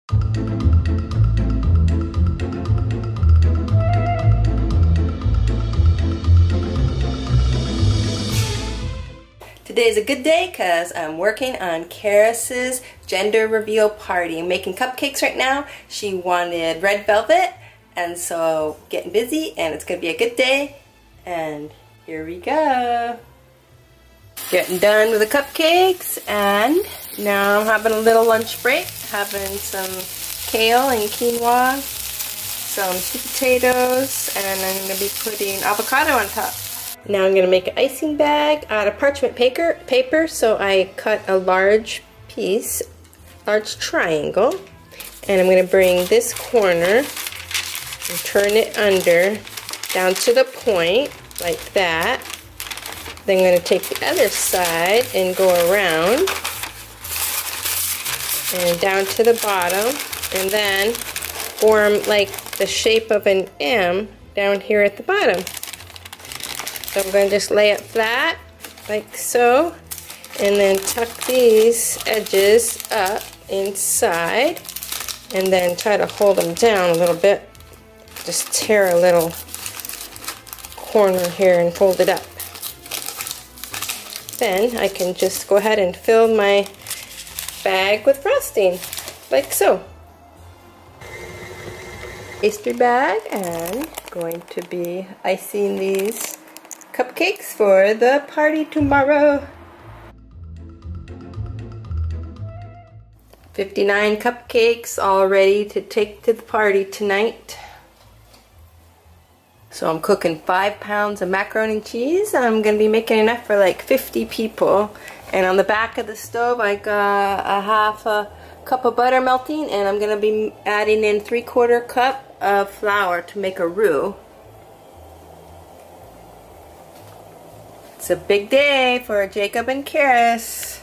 Today's a good day because I'm working on Karis's gender reveal party. I'm making cupcakes right now. She wanted red velvet, and so getting busy, and it's going to be a good day. And here we go. Getting done with the cupcakes, and now I'm having a little lunch break, having some kale and quinoa, some sweet potatoes, and I'm going to be putting avocado on top. Now I'm going to make an icing bag out of parchment paper, so I cut a large piece, large triangle, and I'm going to bring this corner and turn it under down to the point like that. Then I'm going to take the other side and go around and down to the bottom, and then form like the shape of an M down here at the bottom. So I'm going to just lay it flat, like so, and then tuck these edges up inside, and then try to hold them down a little bit. Just tear a little corner here and fold it up. Then I can just go ahead and fill my bag with frosting, like so. Pastry bag, and going to be icing these cupcakes for the party tomorrow. 59 cupcakes all ready to take to the party tonight. So I'm cooking 5 pounds of macaroni and cheese. I'm going to be making enough for like 50 people. And on the back of the stove I got a half a cup of butter melting, and I'm going to be adding in 3/4 cup of flour to make a roux. It's a big day for Jacob and Karis.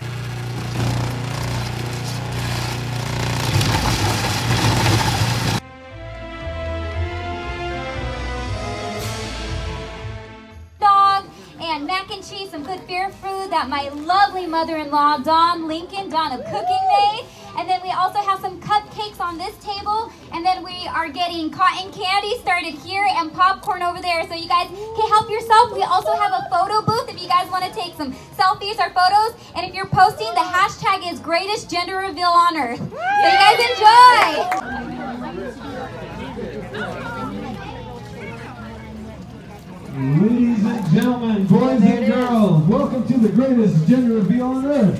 Dog and mac and cheese, some good fair food that my lovely mother-in-law Dawn of Cooking made. And then we also have some cupcakes on this table, and then we are getting cotton candy started here and popcorn over there, so you guys can help yourself. We also have a photo booth if you guys want to take some selfies or photos, and if you're posting, the hashtag is greatest gender reveal on earth. So you guys enjoy! Ladies and gentlemen, boys and girls, welcome to the greatest gender reveal on earth.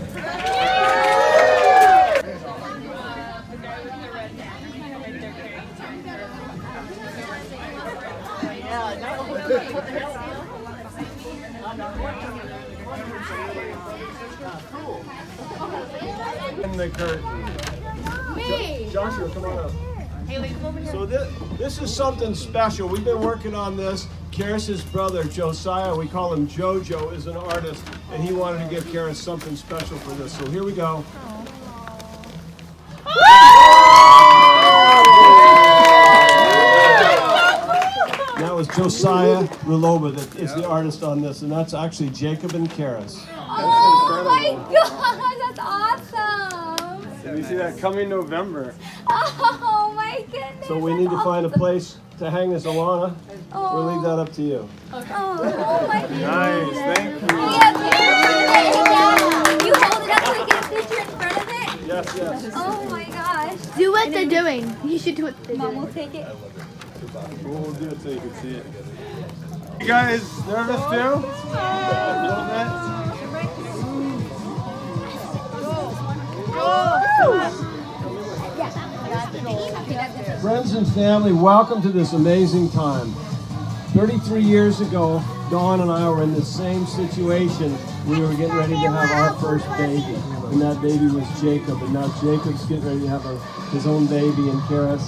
In the curtain. Me. Joshua, come on up. Haley, come over here. So this is something special. We've been working on this. Karis's brother, Josiah, we call him Jojo, is an artist, and he wanted to give Karis something special for this. So here we go. That was Josiah Ruloba that is the artist on this, and that's actually Jacob and Karis. Oh my gosh, that's awesome! So we see that coming November. Oh my goodness! So we need to find a place to hang this, Alana. Oh. We'll leave that up to you. Okay. Oh my goodness! Nice, thank you. You hold it up so we get a picture in front of it? Yes, yes. Oh my gosh! Do what they're doing. You should do what they're doing. Mom will take it. We'll do it so you can see it. You guys nervous too? A little bit? Friends and family, welcome to this amazing time. 33 years ago, Dawn and I were in the same situation. We were getting ready to have our first baby, and that baby was Jacob, and now Jacob's getting ready to have his own baby, and Karis.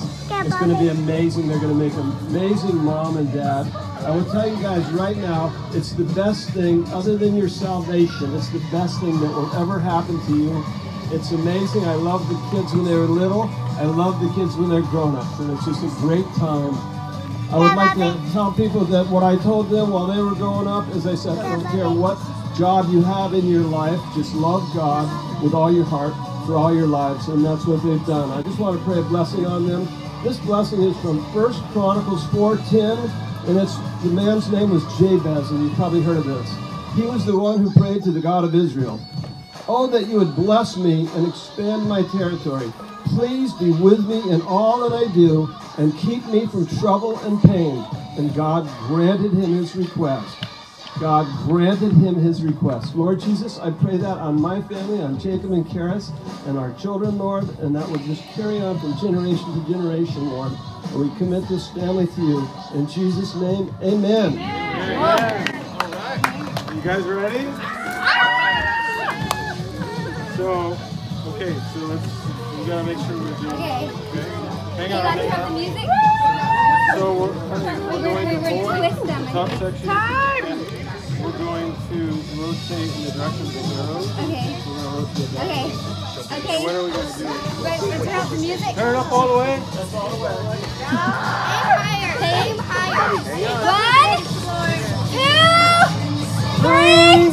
It's going to be amazing. They're going to make an amazing mom and dad. I will tell you guys right now, it's the best thing, other than your salvation, it's the best thing that will ever happen to you. It's amazing. I love the kids when they were little. I love the kids when they're grown-ups, and it's just a great time. I would like to tell people that what I told them while they were growing up is I said, I don't care what job you have in your life, just love God with all your heart, for all your lives, and that's what they've done. I just want to pray a blessing on them. This blessing is from 1 Chronicles 4:10, and the man's name was Jabez, and you've probably heard of this. He was the one who prayed to the God of Israel. Oh, that you would bless me and expand my territory. Please be with me in all that I do and keep me from trouble and pain. And God granted him his request. God granted him his request. Lord Jesus, I pray that on my family, on Jacob and Karis, and our children, Lord, and that would just carry on from generation to generation, Lord. And we commit this family to you. In Jesus' name, amen. Amen. All right. You guys ready? So, okay, so we gotta make sure we're doing Okay. Hang You on. guys have the music? So we're going to hold the top section, and we're going to rotate in the direction of the arrows. Okay. We're going to rotate that. Okay. And Okay. what are we going to do? Right, turn up the music. Turn it up all the way. That's all the way. Aim higher. 1, 2, 3.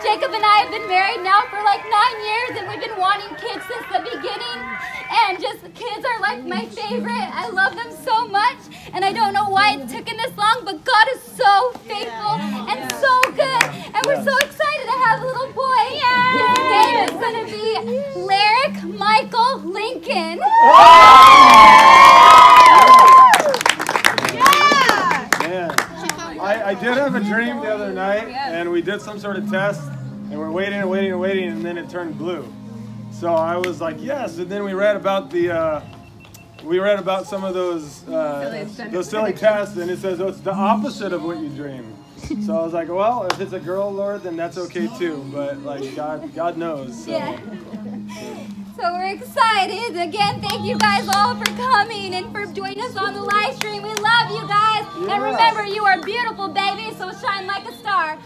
Jacob and I have been married now for like 9 years, and we've been wanting kids since the beginning, and just kids are like my favorite. I love them so much, and I don't know why it's taken this long, but God is so faithful and so good, and we're so excited to have a little boy. His name is going to be Lyric Michael Lincoln. I did have a dream the other night, and we did some sort of test, and we're waiting and waiting and waiting, and then it turned blue. So I was like, yes. And then we read about some of those silly tests, and it says, oh, it's the opposite of what you dream. So I was like, well, if it's a girl, Lord, then that's okay too. But like God knows. So. Yeah. So we're excited. Again, thank you guys all for coming and for joining us on the live stream. We love you guys. Yeah. And remember, you are beautiful, baby, so shine like a star.